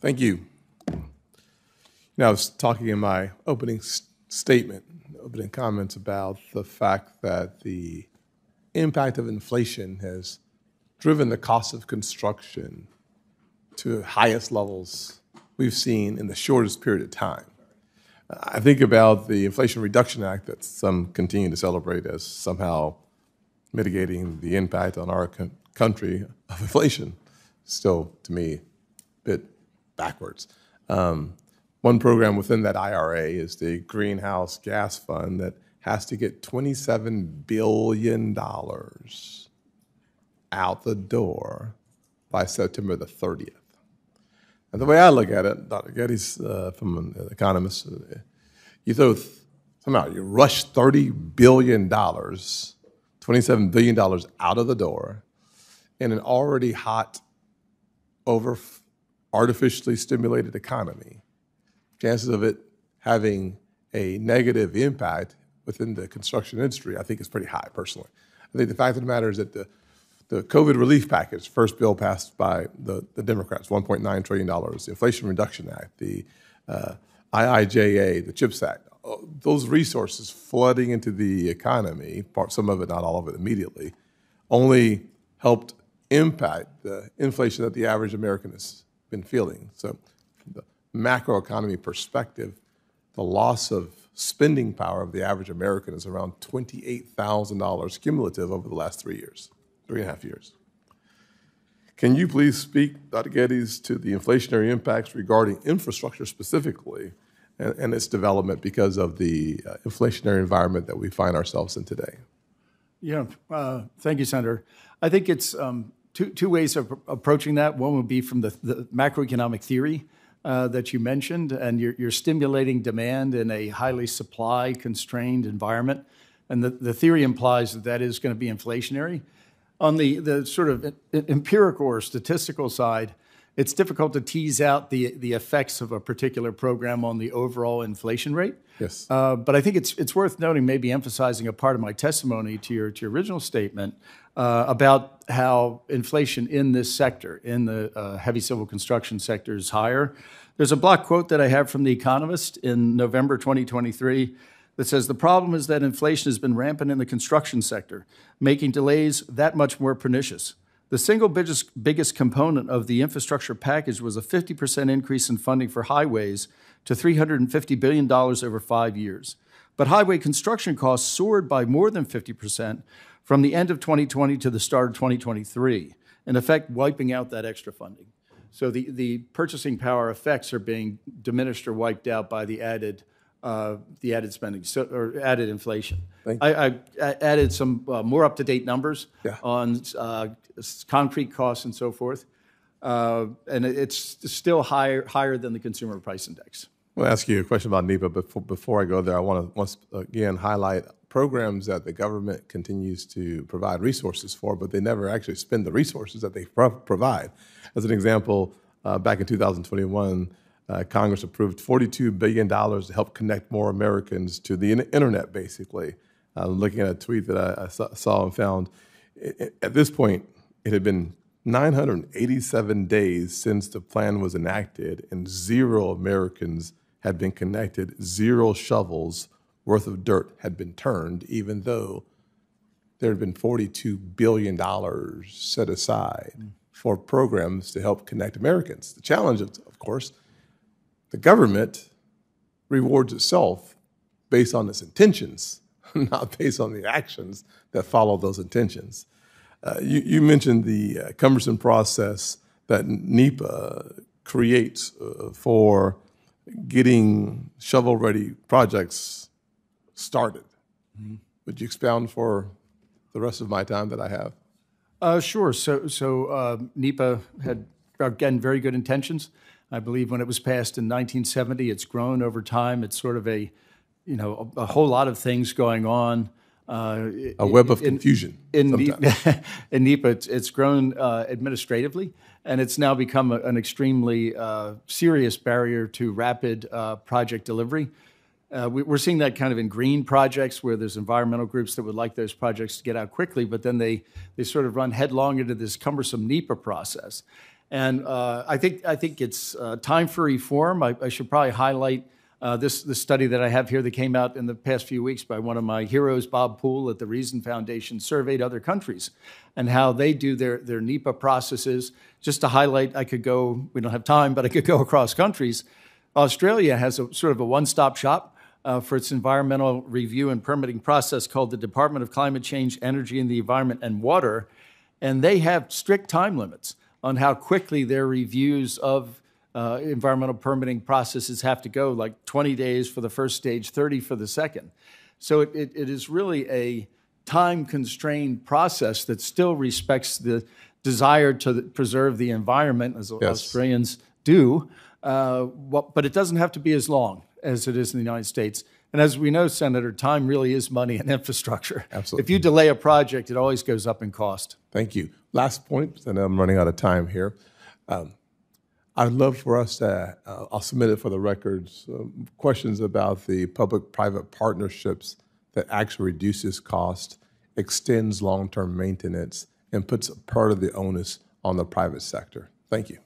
Thank you. I was talking in my opening statement, opening comments about the fact that the impact of inflation has driven the cost of construction to highest levels we've seen in the shortest period of time. I think about the Inflation Reduction Act that some continue to celebrate as somehow mitigating the impact on our country of inflation. Still, to me, a bit backwards. One program within that IRA is the Greenhouse Gas Fund that has to get $27 billion out the door by September the 30th. And the way I look at it, Dr. Geddes, from an economist, you rush $30 billion, $27 billion out of the door in an already hot, artificially stimulated economy. Chances of it having a negative impact within the construction industry, I think, is pretty high, personally. I think the fact of the matter is that the COVID relief package, first bill passed by the Democrats, $1.9 trillion, the Inflation Reduction Act, the IIJA, the CHIPS Act, those resources flooding into the economy, some of it, not all of it immediately, only helped impact the inflation that the average American has been feeling. So from the macroeconomy perspective, the loss of spending power of the average American is around $28,000 cumulative over the last 3.5 years. Can you please speak, Dr. Geddes, to the inflationary impacts regarding infrastructure specifically and its development because of the inflationary environment that we find ourselves in today? Yeah, thank you, Senator. I think it's two ways of approaching that. One would be from the macroeconomic theory that you mentioned, and you're stimulating demand in a highly supply-constrained environment. And the theory implies that is going to be inflationary. On the sort of empirical or statistical side, it's difficult to tease out the effects of a particular program on the overall inflation rate. Yes. But I think it's worth noting, maybe emphasizing a part of my testimony to your original statement about how inflation in this sector, in the heavy civil construction sector, is higher. There's a block quote that I have from The Economist in November 2023 that says, "The problem is that inflation has been rampant in the construction sector, making delays that much more pernicious. The single biggest component of the infrastructure package was a 50% increase in funding for highways to $350 billion over 5 years. But highway construction costs soared by more than 50% from the end of 2020 to the start of 2023, in effect wiping out that extra funding." So the purchasing power effects are being diminished or wiped out by the added spending, or added inflation. I added some more up-to-date numbers on concrete costs and so forth, and it's still higher than the Consumer Price Index. I want to ask you a question about NEPA, but before I go there, I want to once again highlight programs that the government continues to provide resources for, but they never actually spend the resources that they provide. As an example, back in 2021, Congress approved $42 billion to help connect more Americans to the internet, basically. Looking at a tweet that I saw and found, at this point, it had been 987 days since the plan was enacted, and 0 Americans had been connected, 0 shovels worth of dirt had been turned, even though there had been $42 billion set aside for programs to help connect Americans. The challenge, of course, the government rewards itself based on its intentions, not based on the actions that follow those intentions. You mentioned the cumbersome process that NEPA creates for getting shovel-ready projects started. Mm-hmm. Would you expound for the rest of my time that I have? Sure. So NEPA had, again, very good intentions. I believe when it was passed in 1970, it's grown over time. It's sort of a whole lot of things going on. A web of confusion. In NEPA, it's grown administratively, and it's now become an extremely serious barrier to rapid project delivery. We're seeing that kind of in green projects where there's environmental groups that would like those projects to get out quickly, but then they sort of run headlong into this cumbersome NEPA process. And I think it's time for reform. I should probably highlight this study that I have here that came out in the past few weeks by one of my heroes, Bob Poole at the Reason Foundation, surveyed other countries and how they do their NEPA processes. Just to highlight, we don't have time, but I could go across countries. Australia has a sort of a one-stop shop for its environmental review and permitting process called the Department of Climate Change, Energy and the Environment and Water, and they have strict time limits on how quickly their reviews of environmental permitting processes have to go, like 20 days for the first stage, 30 for the second. So it is really a time-constrained process that still respects the desire to preserve the environment, as Australians do, but it doesn't have to be as long as it is in the United States. And as we know, Senator, time really is money and infrastructure. Absolutely. If you delay a project, it always goes up in cost. Thank you. Last point, and I'm running out of time here. I'd love for us to, I'll submit it for the records, questions about the public-private partnerships that actually reduces cost, extends long-term maintenance, and puts part of the onus on the private sector. Thank you.